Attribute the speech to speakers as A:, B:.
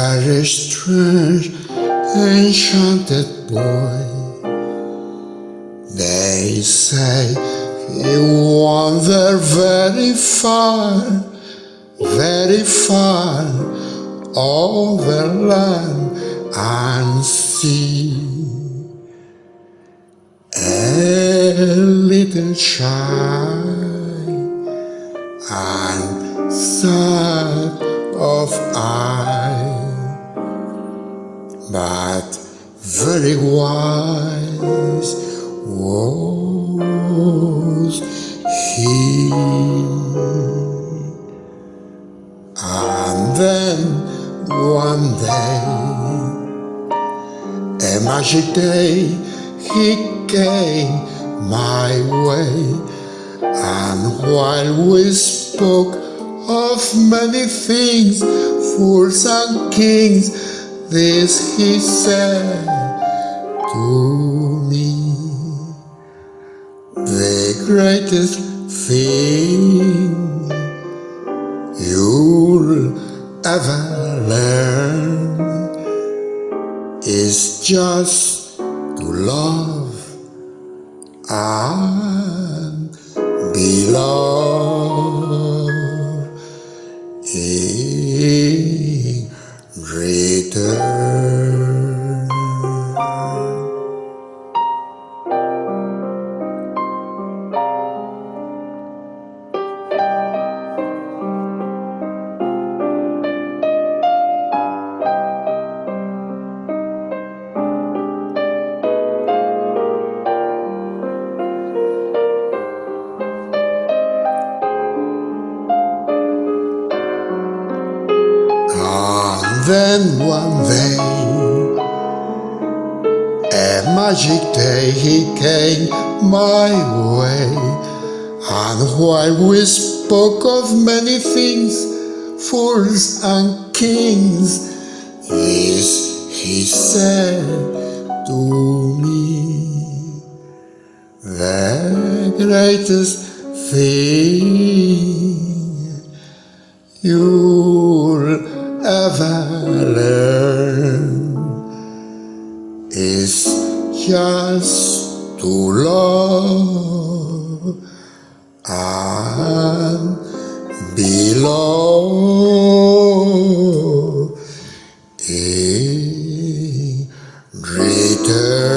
A: very strange, enchanted boy. They say he wandered very far, over land and sea. A little shy and sad of eye, but very wise was he. And then one day, a magic day, he came my way, and while we spoke of many things, fools and kings, this he said to me: the greatest thing you'll ever learn is just to love and be loved in return. Then one day, a magic day, he came my way, and while we spoke of many things, fools and kings, this he said to me: the greatest thing you'll ever learn is just to love and be loved in return.